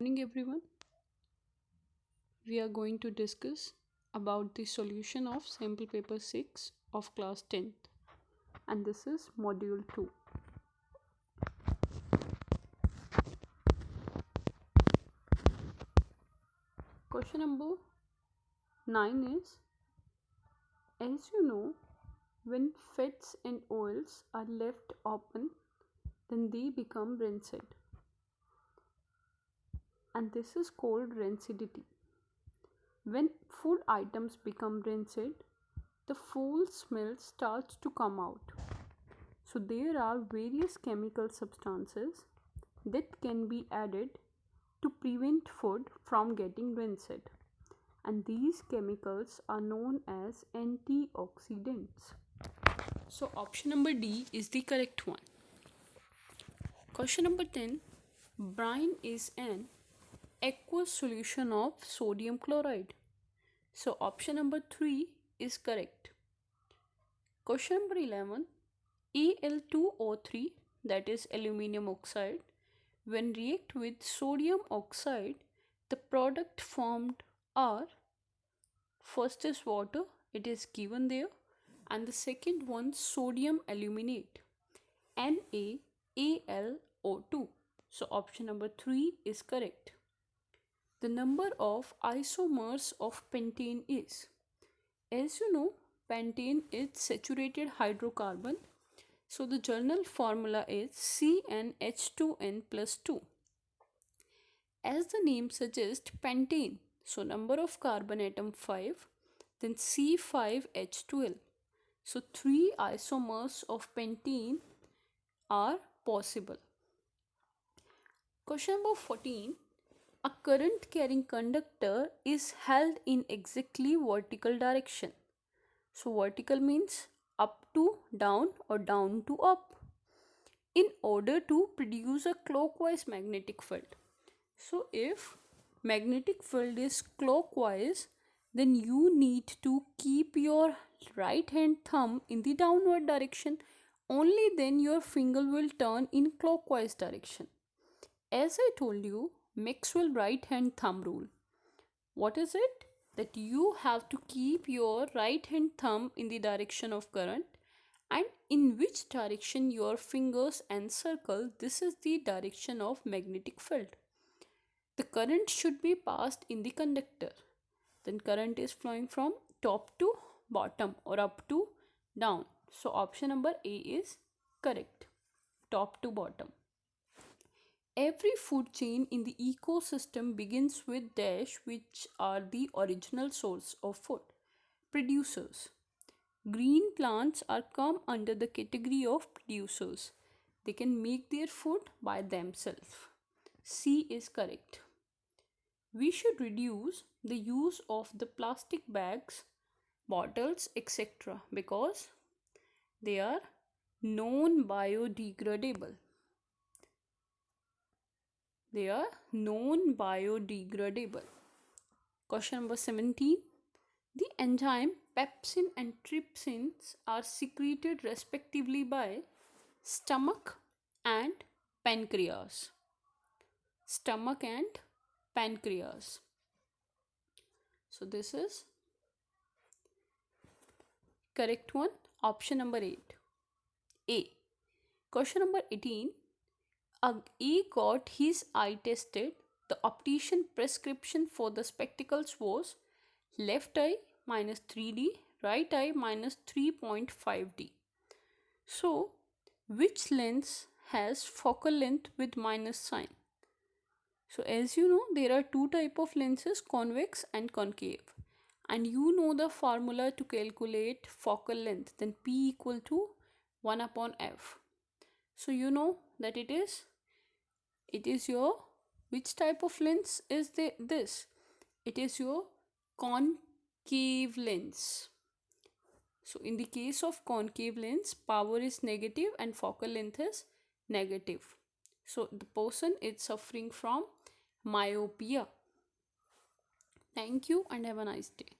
Morning everyone. We are going to discuss about the solution of sample paper 6 of class 10th, and this is module 2. Question number 9 is, as you know, when fats and oils are left open, then they become rancid, and this is called rancidity. When food items become rancid, the foul smell starts to come out. So there are various chemical substances that can be added to prevent food from getting rancid, and these chemicals are known as antioxidants. So option number D is the correct one. Question number 10. Brine is an aqueous solution of sodium chloride. So option number 3 is correct. Question number 11. Al2O3, that is aluminium oxide, when react with sodium oxide, the product formed are, first is water, it is given there, and the second one sodium aluminate, NaAlO2. So option number 3 is correct. The number of isomers of pentane is, as you know, pentane is saturated hydrocarbon. So the journal formula is CnH2n plus 2. As the name suggests, pentane, so number of carbon atom 5, then C5H12. So 3 isomers of pentane are possible. Question number 14. A current carrying conductor is held in exactly vertical direction. So vertical means up to down or down to up, in order to produce a clockwise magnetic field. So if magnetic field is clockwise, then you need to keep your right hand thumb in the downward direction. Only then your finger will turn in clockwise direction. As I told you, Maxwell right hand thumb rule. What is it? That you have to keep your right hand thumb in the direction of current, and in which direction your fingers encircle, this is the direction of magnetic field. The current should be passed in the conductor. Then current is flowing from top to bottom or up to down. So option number A is correct. Top to bottom. Every food chain in the ecosystem begins with dash, which are the original source of food. Producers. Green plants are come under the category of producers. They can make their food by themselves. C is correct. We should reduce the use of the plastic bags, bottles, etc. because they are non-biodegradable. They are non-biodegradable. Question number 17. The enzyme pepsin and trypsins are secreted respectively by stomach and pancreas. Stomach and pancreas. So this is correct one. Option number 8. A. Question number 18. A got his eye tested. The optician prescription for the spectacles was left eye minus 3D, right eye minus 3.5D. So, which lens has focal length with minus sign? So, as you know, there are two type of lenses, convex and concave. And you know the formula to calculate focal length, then P equal to 1 upon F. So, you know that it is your, which type of lens is this? It is your concave lens. So in the case of concave lens, power is negative and focal length is negative. So the person is suffering from myopia. Thank you and have a nice day.